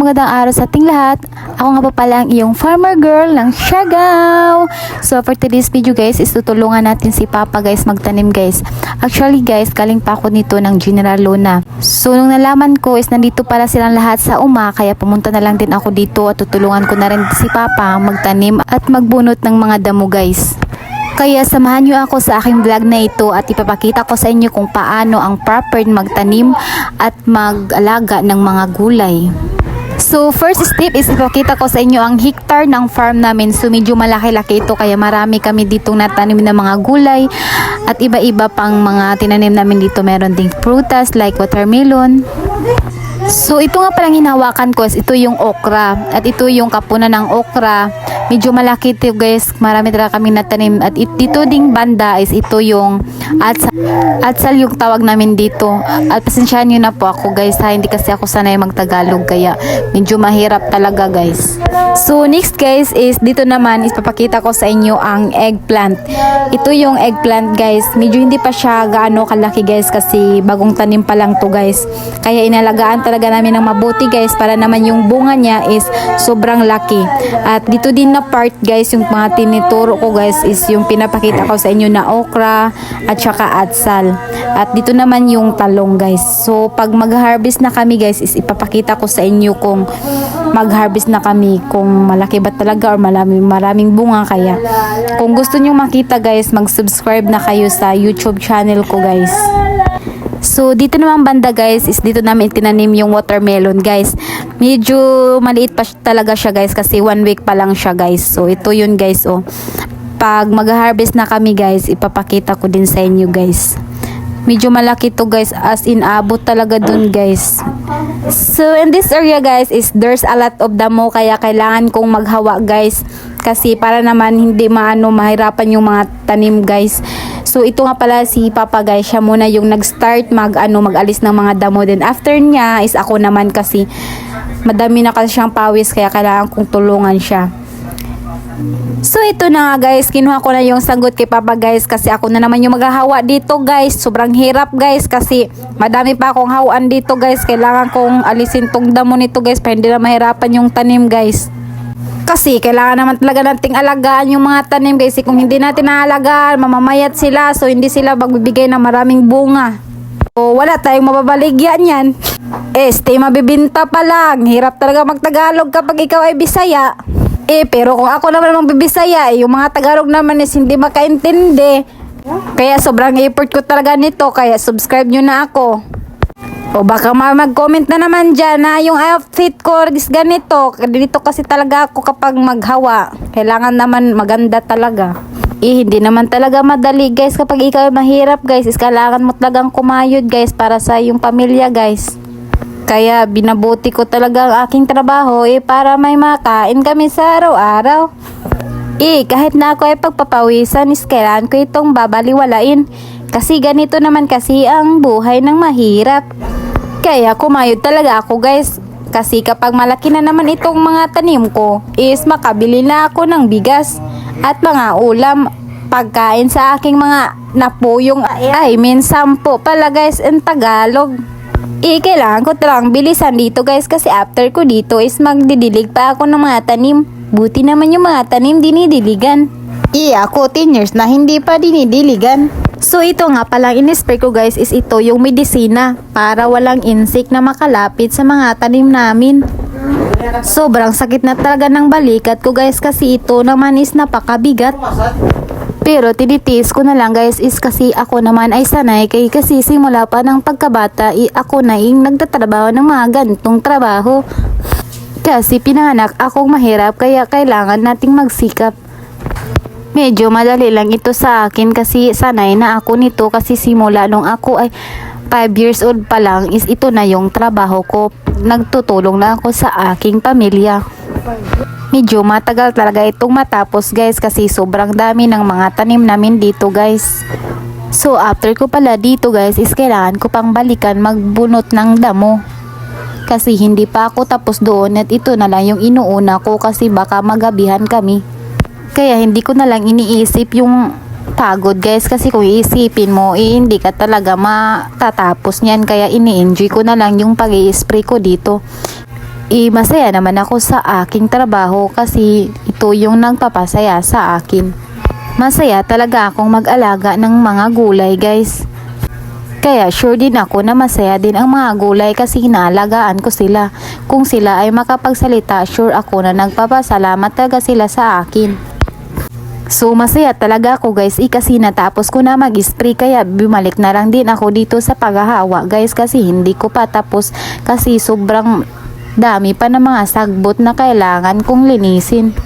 magandang araw sa ating lahat. Ako nga pa pala ang iyong farmer girl ng Siargao. So for today's video guys is tutulungan natin si Papa guys magtanim guys. Actually guys, galing pa ako nito ng General Luna. So nung nalaman ko is nandito pala silang lahat sa kaya pumunta na lang din ako dito at tutulungan ko na rin si Papa magtanim at magbunot ng mga damo guys. Kaya samahan nyo ako sa aking vlog na ito at ipapakita ko sa inyo kung paano ang proper magtanim at mag-alaga ng mga gulay. So first step is ipapakita ko sa inyo ang hectare ng farm namin. So medyo malaki-laki ito kaya marami kami ditong natanim na mga gulay at iba-iba pang mga tinanim namin dito. Meron ding prutas like watermelon. So ito nga palang hinahawakan ko is ito yung okra at ito yung kapunan ng okra. Medyo malaki ito guys, marami talaga kami natanim at dito ding banda is ito yung atsal yung tawag namin dito. At pasensyahan nyo na po ako guys ha, hindi kasi ako sanay magtagalog kaya medyo mahirap talaga guys. So next guys is dito naman is papakita ko sa inyo ang eggplant. Ito yung eggplant guys, medyo hindi pa siya gaano kalaki guys kasi bagong tanim pa lang to guys. Kaya inalagaan talaga namin ng mabuti guys para naman yung bunga niya is sobrang laki. At dito din na part guys, yung mga tinituro ko guys is yung pinapakita ko sa inyo na okra at saka atsal. At dito naman yung talong guys. So pag mag-harvest na kami guys is ipapakita ko sa inyo kung mag-harvest na kami, kung malaki ba talaga or maraming bunga. Kaya kung gusto nyo makita guys, mag-subscribe na kayo sa YouTube channel ko guys. So dito naman banda guys is dito namin tinanim yung watermelon guys. Medyo maliit pa talaga siya guys kasi 1 week pa lang siya guys. So ito yun guys oh. Pag mag-harvest na kami guys, ipapakita ko din sa inyo guys. Medyo malaki to guys, as in abot talaga dun guys. So in this area guys is there's a lot of damo kaya kailangan kong maghawa guys. Kasi para naman hindi mahirapan yung mga tanim guys. So ito nga pala si Papa guys, siya muna yung nag-start mag-alis ng mga damo. Then after niya is ako naman kasi madami na kasi siyang pawis kaya kailangan kong tulungan siya. So ito na nga guys, kinuha ko na yung sagot kay Papa guys kasi ako na naman yung maghahawa dito guys. Sobrang hirap guys kasi madami pa akong hawaan dito guys. Kailangan kong alisin tong damo nito guys para hindi na mahirapan yung tanim guys. Kasi kailangan naman talaga nating alagaan yung mga tanim guys. Kung hindi natin naalagaan, mamamayat sila. So hindi sila magbibigay ng maraming bunga. So wala tayong mababaligyan yan. Stay mabibinta pa lang. Hirap talaga magtagalog kapag ikaw ay Bisaya. Pero kung ako naman magbibisaya, yung mga Tagalog naman is hindi makaintindi. Kaya sobrang effort ko talaga nito. Kaya subscribe nyo na ako. O baka mag-comment na naman dyan na yung outfit ko is ganito. Dito kasi talaga ako kapag maghawa. Kailangan naman maganda talaga. Hindi naman talaga madali guys kapag ikaw mahirap guys. Is kailangan mo talagang kumayod guys para sa yung pamilya guys. Kaya binabuti ko talaga ang aking trabaho para may makain kami sa araw-araw. Kahit na ako ay pagpapawisan is kailangan ko itong babaliwalain. Kasi ganito naman kasi ang buhay ng mahirap. Kaya kumayod talaga ako guys. Kasi kapag malaki na naman itong mga tanim ko is makabili na ako ng bigas at mga ulam, pagkain sa aking mga napuyong sampo pala guys in Tagalog. Kailangan ko talagang bilisan dito guys kasi after ko dito is magdidilig pa ako ng mga tanim. Buti naman yung mga tanim dinidiligan. Ako 10 years na hindi pa dinidiligan. So ito nga palang in-spray ko guys is ito yung medisina para walang insect na makalapit sa mga tanim namin. Sobrang sakit na talaga ng balikat ko guys kasi ito naman is napakabigat. Pero tinitiis ko na lang guys is kasi ako naman ay sanay kasi simula pa ng pagkabata ako na yung nagtatrabaho ng mga ganitong trabaho. Kasi pinanganak akong mahirap kaya kailangan nating magsikap. Medyo madali lang ito sa akin kasi sanay na ako nito kasi simula nung ako ay 5 years old pa lang is ito na yung trabaho ko. Nagtutulong na ako sa aking pamilya. Medyo matagal talaga itong matapos guys kasi sobrang dami ng mga tanim namin dito guys. So after ko pala dito guys is kailangan ko pang balikan magbunot ng damo. Kasi hindi pa ako tapos doon at ito na lang yung inuuna ko kasi baka magabihan kami. Kaya hindi ko na lang iniisip yung pagod guys kasi kung iisipin mo hindi ka talaga matatapos niyan kaya ini-enjoy ko na lang yung pag-i-spray ko dito. Masaya naman ako sa aking trabaho kasi ito yung nagpapasaya sa akin. Masaya talaga akong mag-alaga ng mga gulay guys. Kaya sure din ako na masaya din ang mga gulay kasi inaalagaan ko sila. Kung sila ay makapagsalita, sure ako na nagpapasalamat talaga sila sa akin. So masaya talaga ako guys kasi natapos ko na mag-spray kaya bumalik na lang din ako dito sa paghahawa guys kasi hindi ko pa tapos kasi sobrang dami pa ng mga sagbot na kailangan kong linisin.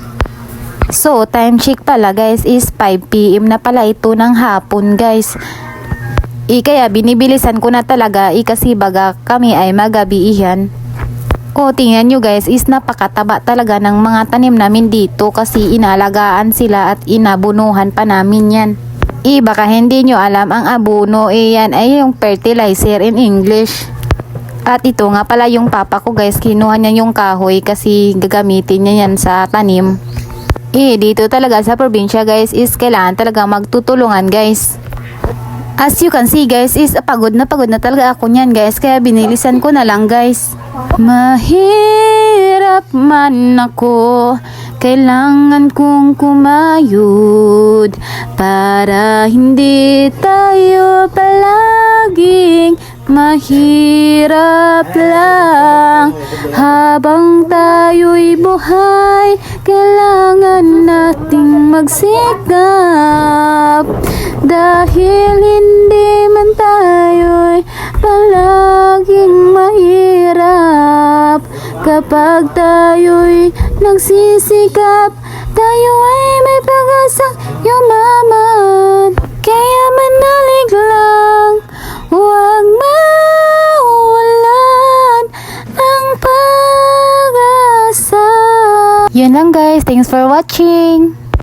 So time check pala guys is 5 PM na pala ito ng hapon guys. Kaya binibilisan ko na talaga kasi baga kami ay magabi iyan. O tingnan nyo guys is napakataba talaga ng mga tanim namin dito kasi inalagaan sila at inabunuhan pa namin yan. Baka hindi nyo alam ang abono yan ay yung fertilizer in English. At ito nga pala yung papa ko guys, kinuha niya yung kahoy kasi gagamitin niya yan sa tanim. Dito talaga sa probinsya guys is kailangan talaga magtutulungan guys. As you can see guys is pagod na talaga ako niyan guys kaya binilisan ko na lang guys. Mahirap man ako, kailangan kong kumayod para hindi tayo palaging mahirap lang. Habang tayo'y buhay, kailangan nating magsikap. Dahil hindi man tayo'y palaging mahirap. Kapag tayo'y nagsisikap, tayo ay may pag-asang yumaman. Kaya manalig lang, huwag mawalan ng pag-asa. Yun lang guys, thanks for watching.